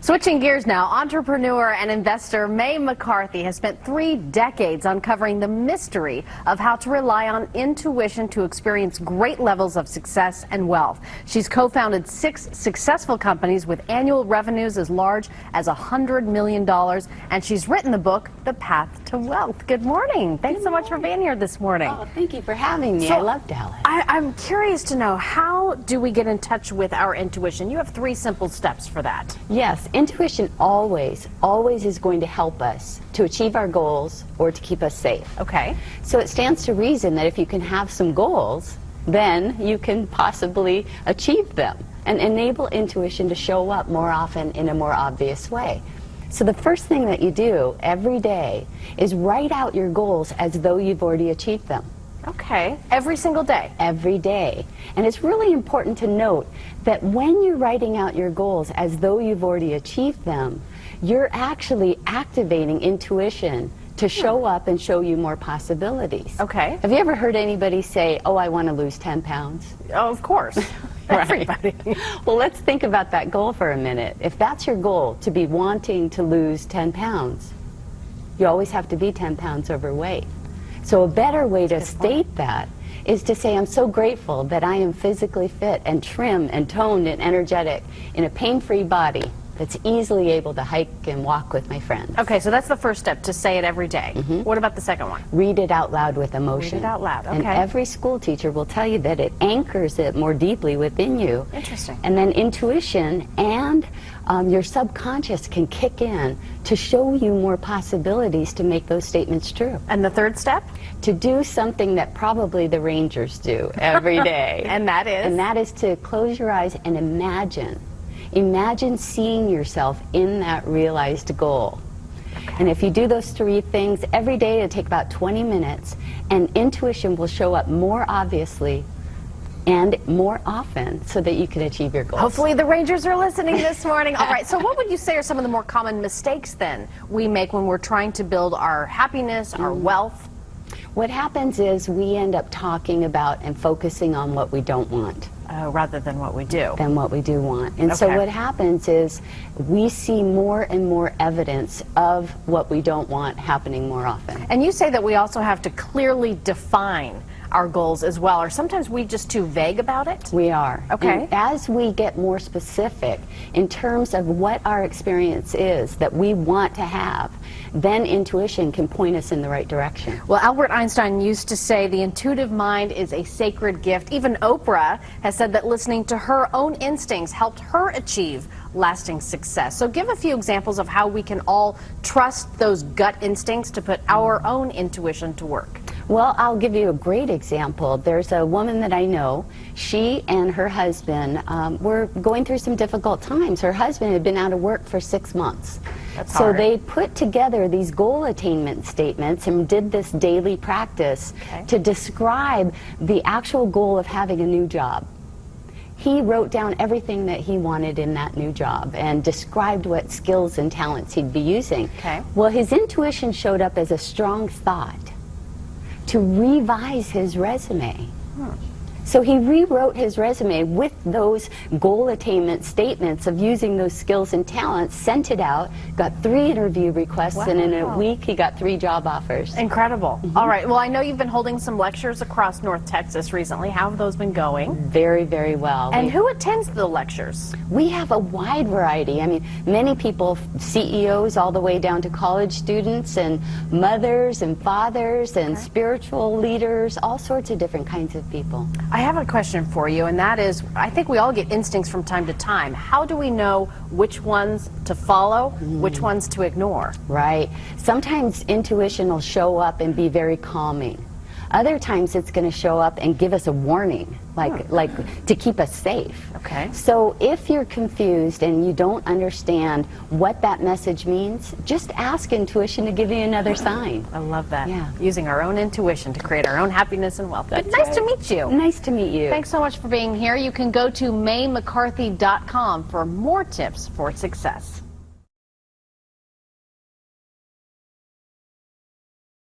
Switching gears now, entrepreneur and investor May McCarthy has spent 3 decades uncovering the mystery of how to rely on intuition to experience great levels of success and wealth. She's co-founded 6 successful companies with annual revenues as large as $100 million, and she's written the book, The Path to Wealth. Good morning. Thanks so much for being here this morning. Oh, thank you for having me. So, I love Dallas. I'm curious to know, how do we get in touch with our intuition? You have 3 simple steps for that. Yes, intuition always is going to help us to achieve our goals or to keep us safe. Okay. So it stands to reason that if you can have some goals, then you can possibly achieve them and enable intuition to show up more often in a more obvious way. So the first thing that you do every day is write out your goals as though you've already achieved them. Okay. Every single day? Every day. And it's really important to note that when you're writing out your goals as though you've already achieved them, you're actually activating intuition to show up and show you more possibilities. Okay. Have you ever heard anybody say, oh, I want to lose 10 pounds? Oh, of course. Everybody. Well, let's think about that goal for a minute. If that's your goal, to be wanting to lose 10 pounds, you always have to be 10 pounds overweight. So a better way to state that is to say, I'm so grateful that I am physically fit and trim and toned and energetic in a pain-free body that's easily able to hike and walk with my friends. Okay, so that's the first step, to say it every day. What about the second one? Read it out loud with emotion. Read it out loud, okay. And every school teacher will tell you that it anchors it more deeply within you. Interesting. And then intuition and your subconscious can kick in to show you more possibilities to make those statements true. And the third step? To do something that probably the Rangers do every day. And that is? And that is to close your eyes and imagine. Imagine seeing yourself in that realized goal. Okay. And if you do those 3 things every day, it'll take about 20 minutes, and intuition will show up more obviously and more often so that you can achieve your goals. Hopefully the Rangers are listening this morning. All right, so what would you say are some of the more common mistakes then we make when we're trying to build our happiness, our wealth? What happens is we end up talking about and focusing on what we don't want. Rather than what we do. Than what we do want. And so what happens is we see more and more evidence of what we don't want happening more often. And you say that we also have to clearly define our goals as well. Are sometimes we just too vague about it? We are. Okay. And as we get more specific in terms of what our experience is that we want to have, then intuition can point us in the right direction. Well, Albert Einstein used to say the intuitive mind is a sacred gift. Even Oprah has said that listening to her own instincts helped her achieve lasting success. So give a few examples of how we can all trust those gut instincts to put our own intuition to work. Well, I'll give you a great example. There's a woman that I know. She and her husband were going through some difficult times. Her husband had been out of work for 6 months. That's so hard. They put together these goal attainment statements and did this daily practice to describe the actual goal of having a new job. He wrote down everything that he wanted in that new job and described what skills and talents he'd be using. Okay. Well, his intuition showed up as a strong thought to revise his resume. So he rewrote his resume with those goal attainment statements of using those skills and talents, sent it out, got 3 interview requests, and in a week he got 3 job offers. Incredible. All right, well, I know you've been holding some lectures across North Texas recently. How have those been going? Very, very well. And who attends the lectures? We have a wide variety. I mean, many people, CEOs all the way down to college students and mothers and fathers and spiritual leaders, all sorts of different kinds of people. I have a question for you, and that is, I think we all get instincts from time to time. How do we know which ones to follow, which ones to ignore? Right. Sometimes intuition will show up and be very calming. Other times it's going to show up and give us a warning, like to keep us safe. Okay. So if you're confused and you don't understand what that message means, just ask intuition to give you another sign. I love that. Yeah. Using our own intuition to create our own happiness and wealth. That's nice right. to meet you. Nice to meet you. Thanks so much for being here. You can go to maymccarthy.com for more tips for success.